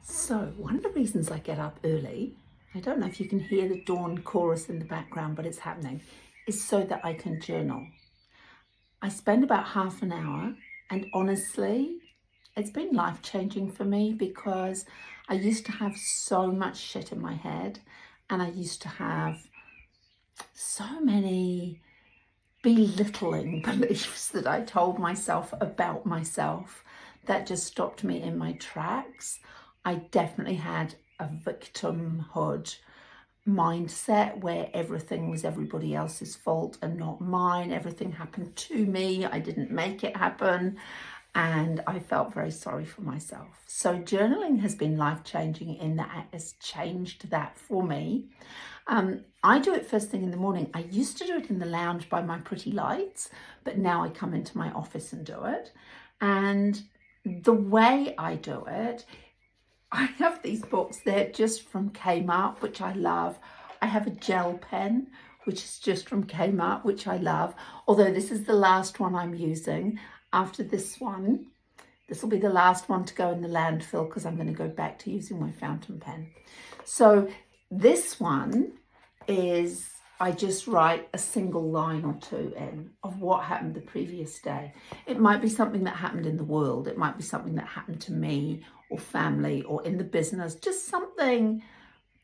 So one of the reasons I get up early, I don't know if you can hear the dawn chorus in the background, but it's happening, is so that I can journal. I spend about half an hour, and honestly, it's been life-changing for me because I used to have so much shit in my head, and I used to have so many belittling beliefs that I told myself about myself that just stopped me in my tracks. I definitely had a victimhood mindset where everything was everybody else's fault and not mine. Everything happened to me. I didn't make it happen. And I felt very sorry for myself. So journaling has been life-changing in that it has changed that for me. I do it first thing in the morning. I used to do it in the lounge by my pretty lights, but now I come into my office and do it. And the way I do it, I have these books, they're just from Kmart, which I love. I have a gel pen, which is just from Kmart, which I love. Although this is the last one I'm using. After this one, this will be the last one to go in the landfill because I'm going to go back to using my fountain pen. So this one is, I just write a single line or two in of what happened the previous day. It might be something that happened in the world. It might be something that happened to me or family or in the business, just something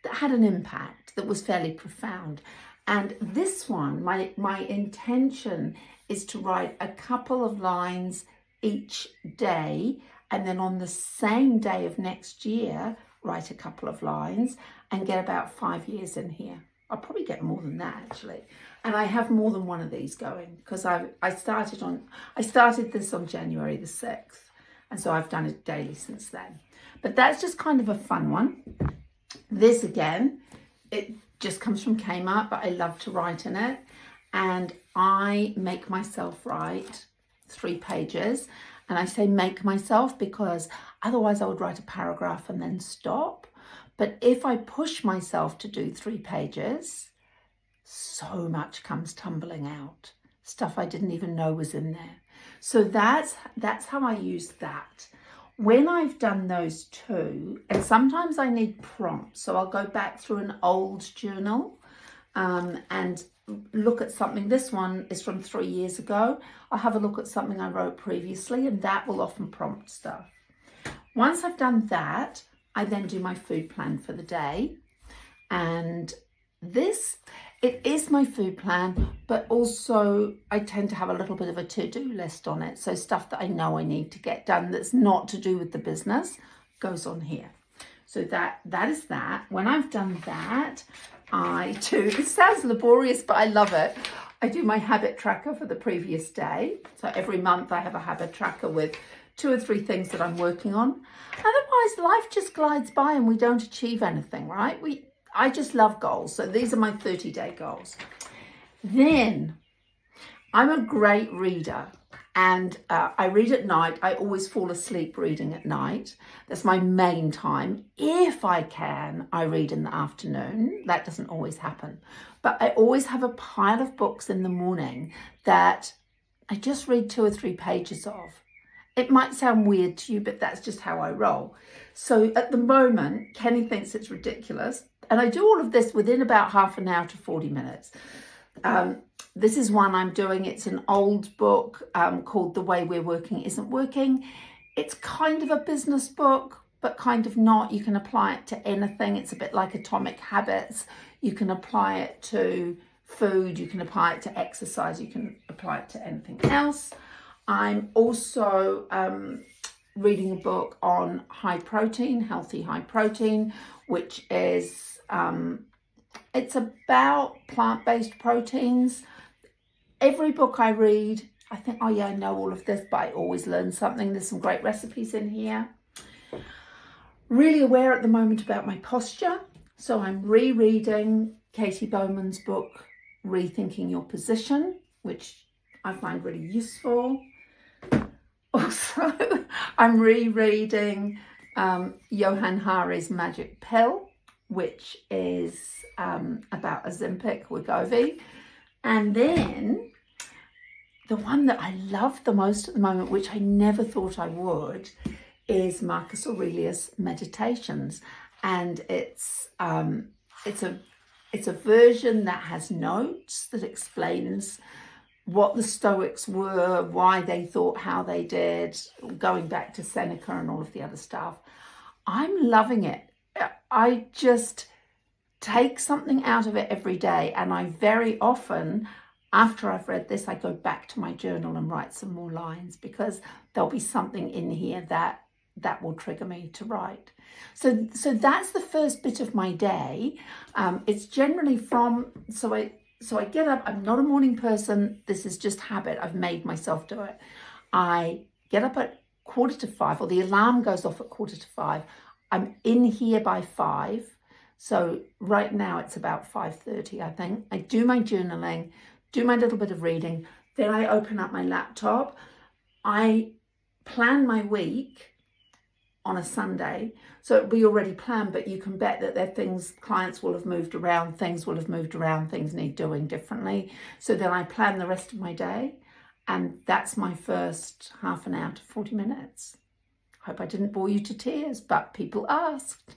that had an impact that was fairly profound. And this one, my intention is to write a couple of lines each day, and then on the same day of next year, write a couple of lines and get about 5 years in here. I'll probably get more than that actually. And I have more than one of these going because I started this on January the 6th. And so I've done it daily since then. But that's just kind of a fun one. This again, it just comes from Kmart, but I love to write in it. And I make myself write 3 pages. And I say make myself because otherwise I would write a paragraph and then stop. But if I push myself to do 3 pages, so much comes tumbling out. Stuff I didn't even know was in there. So that's how I use that. When I've done those 2, and sometimes I need prompts, so I'll go back through an old journal and look at something. This one is from 3 years ago. I'll have a look at something I wrote previously, and that will often prompt stuff. Once I've done that, I then do my food plan for the day. And it is my food plan, but also I tend to have a little bit of a to-do list on it. So stuff that I know I need to get done that's not to do with the business goes on here. So that is that. When I've done that, I do, it sounds laborious, but I love it. I do my habit tracker for the previous day. So every month I have a habit tracker with 2 or 3 things that I'm working on. Otherwise, life just glides by and we don't achieve anything, right? I just love goals. So these are my 30-day goals. Then I'm a great reader and I read at night. I always fall asleep reading at night. That's my main time. If I can, I read in the afternoon. That doesn't always happen. But I always have a pile of books in the morning that I just read 2 or 3 pages of. It might sound weird to you, but that's just how I roll. So at the moment, Kenny thinks it's ridiculous. And I do all of this within about half an hour to 40 minutes. This is one I'm doing. It's an old book called The Way We're Working Isn't Working. It's kind of a business book, but kind of not. You can apply it to anything. It's a bit like Atomic Habits. You can apply it to food. You can apply it to exercise. You can apply it to anything else. I'm also reading a book on high protein, healthy high protein, which is, it's about plant-based proteins. Every book I read, I think, oh yeah, I know all of this, but I always learn something. There's some great recipes in here. Really aware at the moment about my posture. So I'm rereading Katie Bowman's book, Rethinking Your Position, which I find really useful. Also, I'm rereading Johann Hari's Magic Pill, which is about Ozempic, Wegovy. And then the one that I love the most at the moment, which I never thought I would, is Marcus Aurelius' Meditations, and it's a version that has notes that explains what the Stoics were, why they thought how they did, going back to Seneca and all of the other stuff. I'm loving it. I just take something out of it every day, and I very often, after I've read this, I go back to my journal and write some more lines, because there'll be something in here that will trigger me to write. So that's the first bit of my day. It's generally so I get up. I'm not a morning person. This is just habit. I've made myself do it. I get up at 4:45, or the alarm goes off at 4:45. I'm in here by 5. So right now it's about 5:30, I think. I do my journaling, do my little bit of reading. Then I open up my laptop. I plan my week on a Sunday. So it'll be already planned, but you can bet that there are things, clients will have moved around, things will have moved around, things need doing differently. So then I plan the rest of my day, and that's my first half an hour to 40 minutes. Hope I didn't bore you to tears, but people asked.